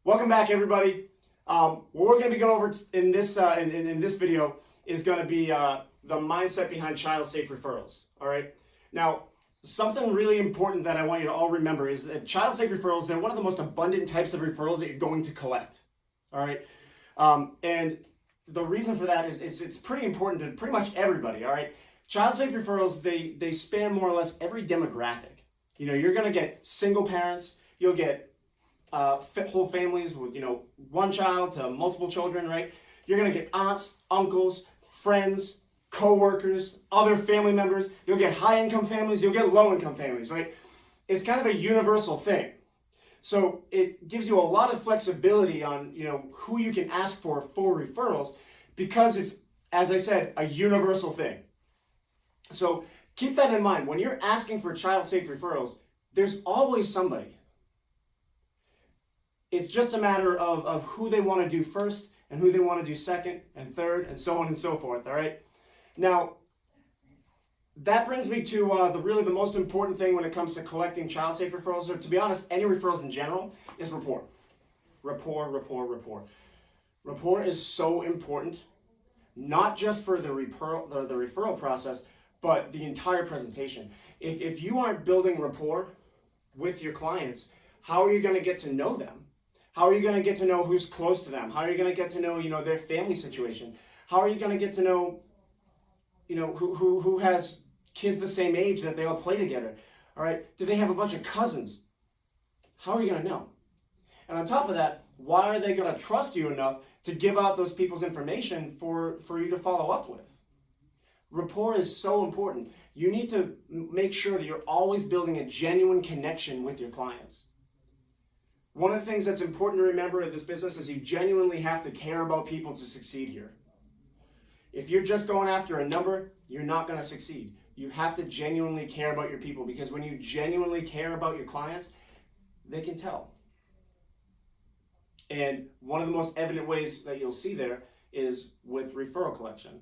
Welcome back, everybody. What we're going to be going over in this in this video is going to be the mindset behind child-safe referrals. All right. Now, something really important that I want you to all remember is that child-safe referrals, they're one of the most abundant types of referrals that you're going to collect. All right. And the reason for that is it's pretty important to pretty much everybody. All right. Child-safe referrals, they span more or less every demographic. You know, you're going to get single parents. You'll get whole families with, one child to multiple children, right? You're going to get aunts, uncles, friends, co-workers, other family members. You'll get high-income families. You'll get low-income families, right? It's kind of a universal thing. So it gives you a lot of flexibility on, who you can ask for referrals because it's, as I said, a universal thing. So keep that in mind. When you're asking for child-safe referrals, there's always somebody. It's just a matter of who they want to do first and who they want to do second and third and so on and so forth, all right? Now, that brings me to the most important thing when it comes to collecting child-safe referrals, or to be honest, any referrals in general, is rapport. Rapport. Rapport is so important, not just for the referral process, but the entire presentation. If you aren't building rapport with your clients, how are you going to get to know them? How are you going to get to know who's close to them? How are you going to get to know, their family situation? How are you going to get to know, who has kids the same age that they all play together? All right. Do they have a bunch of cousins? How are you going to know? And on top of that, why are they going to trust you enough to give out those people's information for you to follow up with? Rapport is so important. You need to make sure that you're always building a genuine connection with your clients. One of the things that's important to remember in this business is you genuinely have to care about people to succeed here. If you're just going after a number, you're not going to succeed. You have to genuinely care about your people, because when you genuinely care about your clients, they can tell. And one of the most evident ways that you'll see there is with referral collection.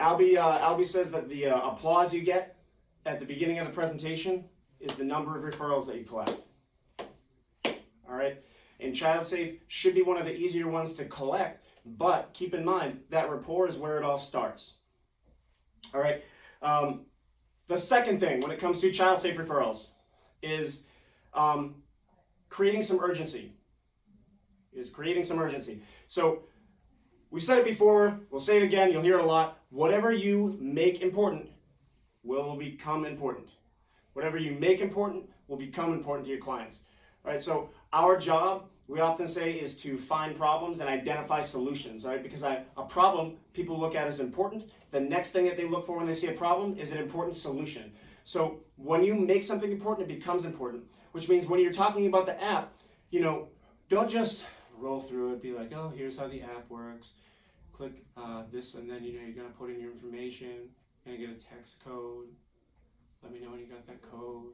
Albie says that the applause you get at the beginning of the presentation is the number of referrals that you collect. All right, and child-safe should be one of the easier ones to collect, but keep in mind that rapport is where it all starts. All right, the second thing when it comes to child-safe referrals is creating some urgency. So we've said it before, we'll say it again, you'll hear it a lot. Whatever you make important will become important. Whatever you make important will become important to your clients. All right, so our job, we often say, is to find problems and identify solutions, right? Because a problem people look at as important. The next thing that they look for when they see a problem is an important solution. So when you make something important, it becomes important, which means when you're talking about the app, don't just roll through it, be like, oh, here's how the app works. Click this, and then, you're going to put in your information. You're going to get a text code. Let me know when you got that code.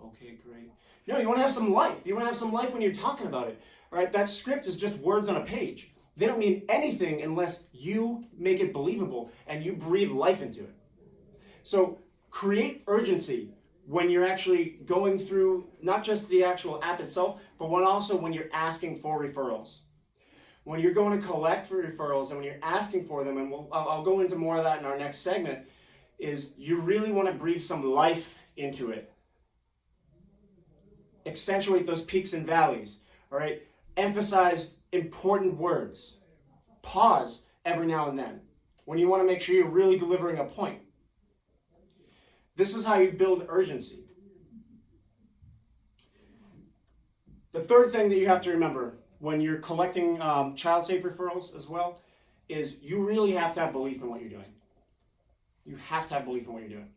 Okay, great. You want to have some life. You want to have some life when you're talking about it. All right, that script is just words on a page. They don't mean anything unless you make it believable and you breathe life into it. So create urgency when you're actually going through not just the actual app itself, but when you're asking for referrals. When you're going to collect for referrals and when you're asking for them, and I'll go into more of that in our next segment, is you really want to breathe some life into it. Accentuate those peaks and valleys, all right? Emphasize important words. Pause every now and then when you want to make sure you're really delivering a point. This is how you build urgency. The third thing that you have to remember when you're collecting child-safe referrals as well is you really have to have belief in what you're doing. You have to have belief in what you're doing.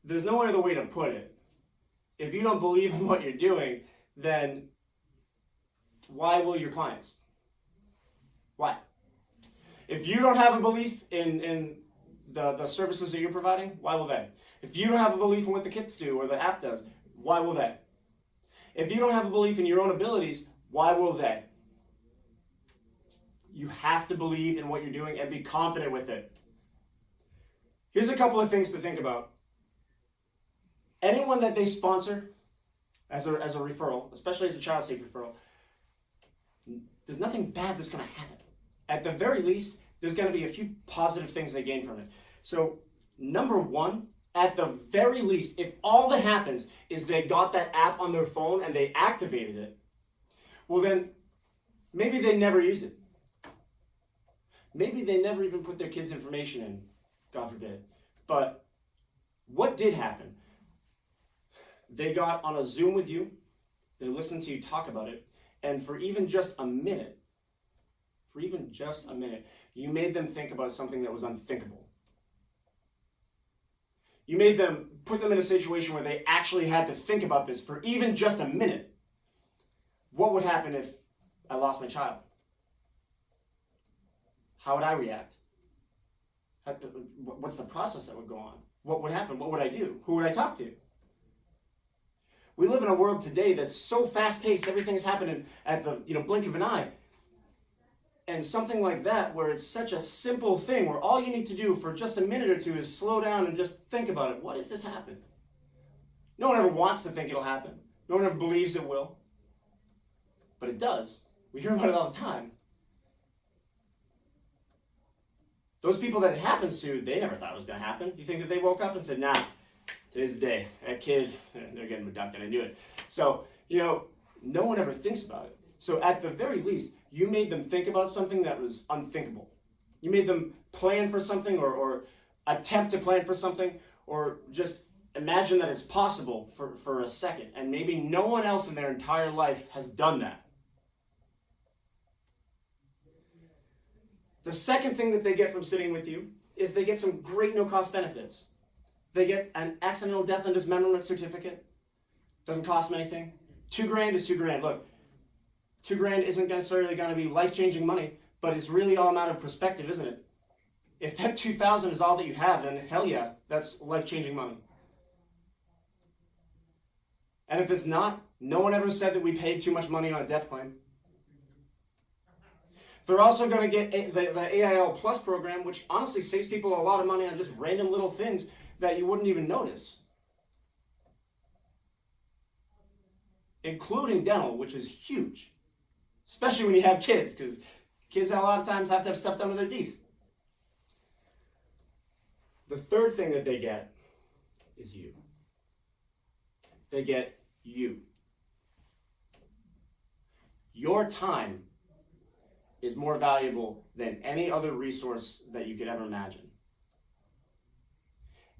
There's no other way to put it. If you don't believe in what you're doing, then why will your clients? Why? If you don't have a belief in the services that you're providing, why will they? If you don't have a belief in what the kits do or the app does, why will they? If you don't have a belief in your own abilities, why will they? You have to believe in what you're doing and be confident with it. Here's a couple of things to think about. Anyone that they sponsor as a referral, especially as a child safe referral, there's nothing bad that's going to happen. At the very least, there's going to be a few positive things they gain from it. So, number one, at the very least, if all that happens is they got that app on their phone and they activated it, well then, maybe they never use it. Maybe they never even put their kids' information in, God forbid. But what did happen? They got on a Zoom with you, they listened to you talk about it, and for even just a minute, you made them think about something that was unthinkable. You made them, put them in a situation where they actually had to think about this for even just a minute. What would happen if I lost my child? How would I react? What's the process that would go on? What would happen? What would I do? Who would I talk to? We live in a world today that's so fast-paced, everything's happening at the blink of an eye. And something like that, where it's such a simple thing, where all you need to do for just a minute or two is slow down and just think about it. What if this happened? No one ever wants to think it'll happen. No one ever believes it will. But it does. We hear about it all the time. Those people that it happens to, they never thought it was going to happen. You think that they woke up and said, nah, today's the day. That kid, they're getting abducted. I knew it. So, no one ever thinks about it. So at the very least, you made them think about something that was unthinkable. You made them plan for something or attempt to plan for something or just imagine that it's possible for a second. And maybe no one else in their entire life has done that. The second thing that they get from sitting with you is they get some great no-cost benefits. They get an accidental death and dismemberment certificate. Doesn't cost them anything. $2,000 is $2,000. Look, $2,000 isn't necessarily going to be life-changing money, but it's really all a matter of perspective, isn't it? If that $2,000 is all that you have, then hell yeah, that's life-changing money. And if it's not, no one ever said that we paid too much money on a death claim. They're also going to get the AIL Plus program, which honestly saves people a lot of money on just random little things that you wouldn't even notice. Including dental, which is huge. Especially when you have kids, because kids a lot of times have to have stuff done with their teeth. The third thing that they get is you. They get you. Your time is more valuable than any other resource that you could ever imagine.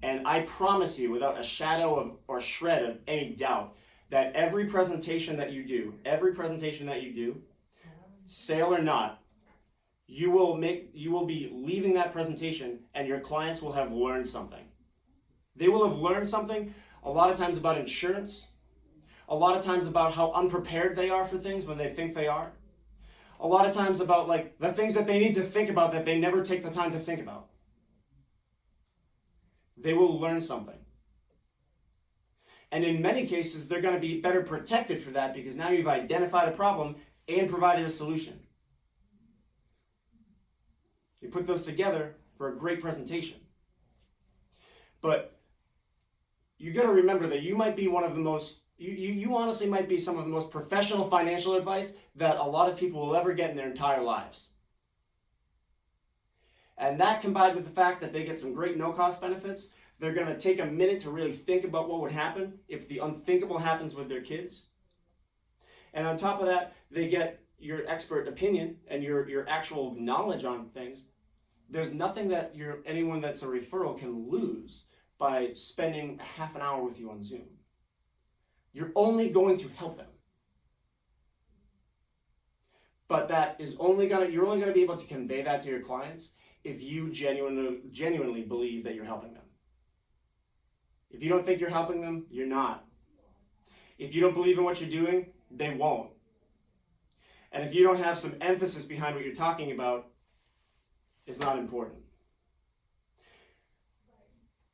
And I promise you, without a shadow of or shred of any doubt, that every presentation that you do, sale or not, you will be leaving that presentation and your clients will have learned something. They will have learned something a lot of times about insurance, a lot of times about how unprepared they are for things when they think they are, a lot of times about the things that they need to think about that they never take the time to think about. They will learn something. And in many cases, they're going to be better protected for that because now you've identified a problem and provided a solution. You put those together for a great presentation. But you got to remember that you might be one of the most, you honestly might be some of the most professional financial advice that a lot of people will ever get in their entire lives. And that combined with the fact that they get some great no-cost benefits, they're going to take a minute to really think about what would happen if the unthinkable happens with their kids. And on top of that, they get your expert opinion and your actual knowledge on things. There's nothing that anyone that's a referral can lose by spending a half an hour with you on Zoom. You're only going to help them. But you're only going to be able to convey that to your clients if you genuinely believe that you're helping them. If you don't think you're helping them, you're not. If you don't believe in what you're doing, they won't. And if you don't have some emphasis behind what you're talking about, it's not important.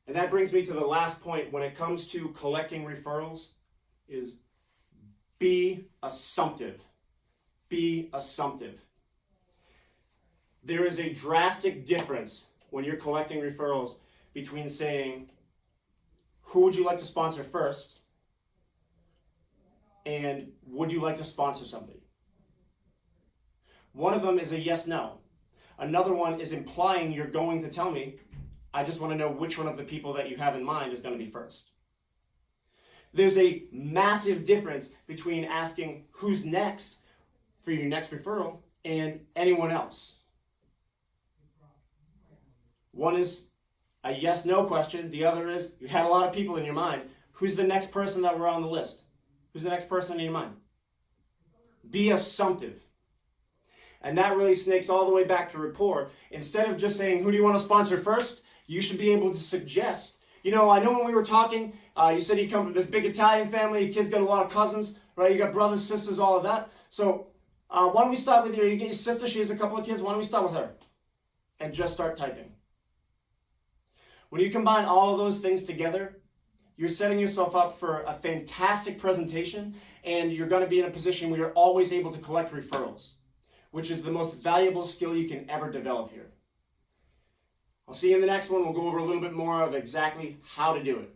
And that brings me to the last point when it comes to collecting referrals is be assumptive. Be assumptive. There is a drastic difference when you're collecting referrals between saying, who would you like to sponsor first? and would you like to sponsor somebody? One of them is a yes, no. Another one is implying you're going to tell me, I just want to know which one of the people that you have in mind is going to be first. There's a massive difference between asking who's next for your next referral and anyone else. One is a yes-no question. The other is you had a lot of people in your mind. Who's the next person that were on the list? Who's the next person in your mind? Be assumptive. And that really snakes all the way back to rapport. Instead of just saying, who do you want to sponsor first? You should be able to suggest. You know, I know when we were talking, you said you come from this big Italian family, your kids got a lot of cousins, right? You got brothers, sisters, all of that. So why don't we start with you get your sister, she has a couple of kids, why don't we start with her? And just start typing. When you combine all of those things together, you're setting yourself up for a fantastic presentation, and you're going to be in a position where you're always able to collect referrals, which is the most valuable skill you can ever develop here. I'll see you in the next one. We'll go over a little bit more of exactly how to do it.